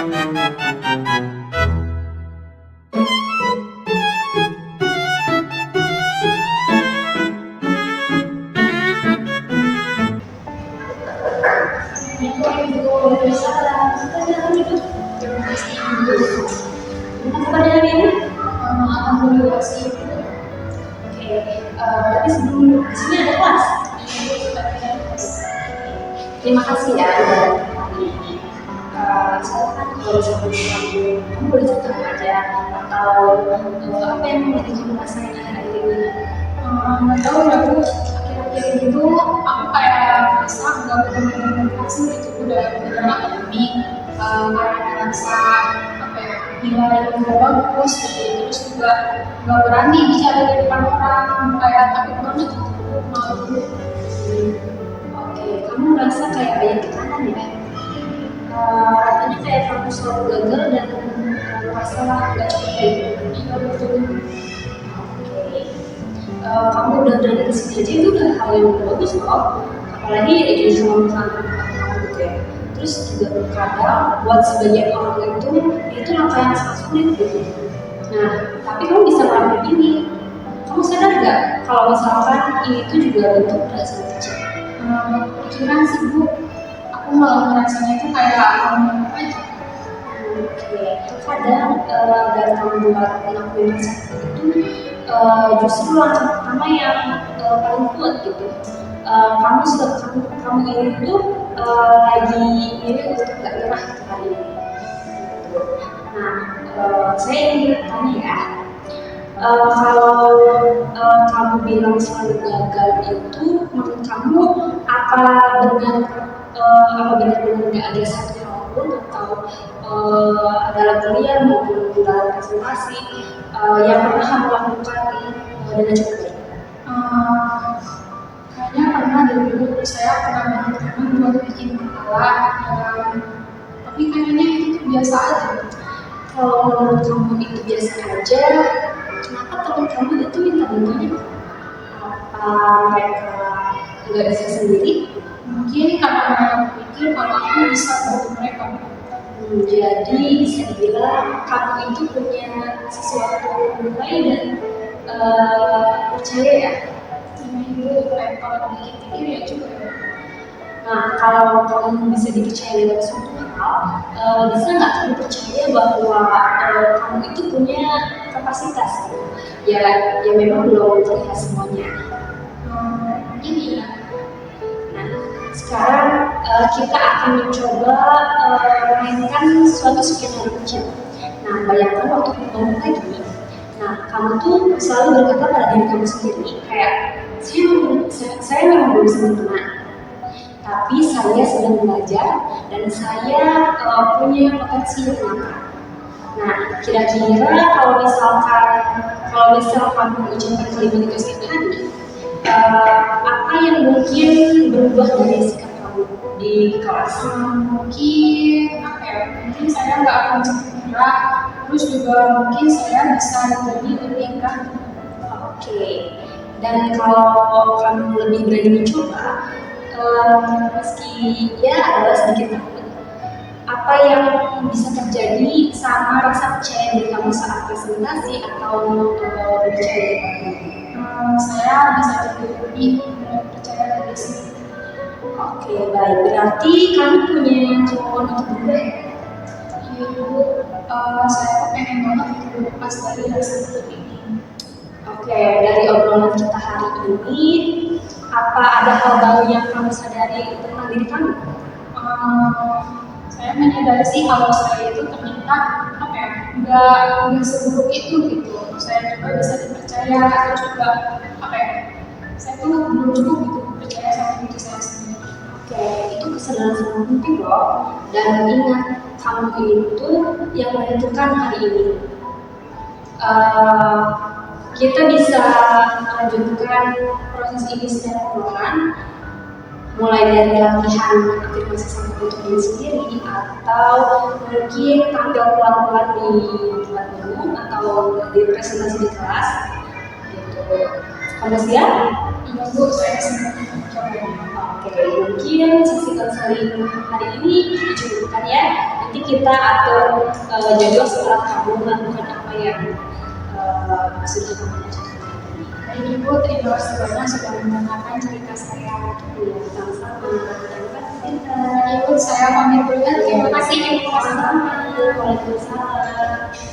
Alhamdulillah sih. Oke, tapi sebelum di sini ada kelas. Terima kasih ya udah datang hari ini. Silakan kalau misalnya kamu boleh cerita aja atau apa yang menjadi kamu rasain akhir-akhir ini? Nggak tahu ya Bu, akhir-akhir itu aku kayak merasa nggak benar-benar berhasil gitu dalam akademik, karena merasa apa ya, nilai yang nggak bagus gitu, terus juga nggak berani bicara di depan orang, kayak takut banget gitu, malu. Oke, kamu merasa kayak banyak tekanan ya? Rasanya kayak kamu selalu gagal dan merasa nggak cukup baik. Iya betul. Oke, kamu udah berani kesini aja itu udah hal yang bagus loh. Apalagi ya jadi sama kamu gitu ya. Terus juga kadang buat sebagian orang itu langkah yang sangat sulit gitu. Nah, tapi kamu bisa melakukan ini. Kamu sadar nggak kalau misalkan ini tuh juga bentuk berhasil kecil? Pikiran sih Bu, aku malah ngerasanya itu kayak apa aja. Oke, kadang dari kamu ngelakuin rasa itu justru langkah pertama yang paling kuat gitu. Kamu ini tuh lagi ini untuk nggak nyerah hari ini. Nah, saya ingin bertanya ya, kalau kamu bilang selalu gagal itu, menurut kamu apa benar-benar nggak ada satu hal pun atau dalam kuliah maupun dalam presentasi yang pernah kamu lakukan dengan cukup baik? Kayaknya pernah dulu saya pernah banyak teman buat bikin makalah, tapi kayaknya itu biasa aja. Kalau menurut kamu itu biasa aja, kenapa teman kamu itu minta bantuannya? Apa mereka nggak bisa sendiri? Mungkin karena mereka pikir kalau aku bisa bantu mereka. Jadi bisa dibilang kamu itu punya sesuatu nilai dan percaya ya? Itu kalau dipikir ya juga. Nah, kalau kamu bisa dipercaya dengan suatu hal, bisa nggak kamu percaya bahwa kamu itu punya kapasitas? Ya memang belum terlihat semuanya. Ini ya. Nah, sekarang kita akan mencoba memainkan suatu skenario kecil. Nah, bayangkan waktu kamu bangun pagi. Nah, kamu tuh selalu berkata pada diri kamu sendiri kayak saya memang belum sempurna, tapi saya sedang belajar dan saya punya potensi yang nyata. Nah, kira-kira kalau misal kamu mengucapkan kalimat itu setiap hari, apa yang mungkin berubah dari sikap kamu di kelas? Mungkin saya nggak akan cemburu, terus juga mungkin saya bisa jadi lebih berani. Oke. Dan kalau kamu lebih berani mencoba, meski ya adalah sedikit takut, apa yang bisa terjadi sama rasa percaya diri kamu saat presentasi atau berbicara di depan? Saya bisa jadi lebih percaya diri sendiri. Oke, baik. Berarti kamu punya kemauan untuk berubah ya? Iya Bu, saya pengen banget lepas dari rasa seperti ini. Oke, dari obrolan kita hari ini, apa ada hal baru yang kamu sadari tentang diri kamu? Saya menyadari sih kalau saya itu ternyata nggak seburuk itu gitu. Saya juga bisa dipercaya, terus juga saya tuh belum cukup gitu percaya sama diri saya sendiri. Oke, itu kesadaran sangat penting loh. Dan ingat, kamu itu yang menentukan hari ini. Kita bisa melanjutkan proses ini secara perlahan, mulai dari latihan afirmasi sama untuk diri sendiri, atau mungkin tampil pelan-pelan di tempat umum atau di presentasi di kelas gitu. Kamu siap? Iya Bu, saya siap. Oke, mungkin sesi konseling hari ini dicukupkan ya. Nanti kita atur jadwal setelah kamu melakukan apa yang sudah kamu lakukan. Baik Ibu, terima kasih banyak sudah mendengarkan cerita saya. Sama-sama. Ibu, saya pamit dulu. Terima kasih Ibu. Sama-sama. Waalaikumsalam.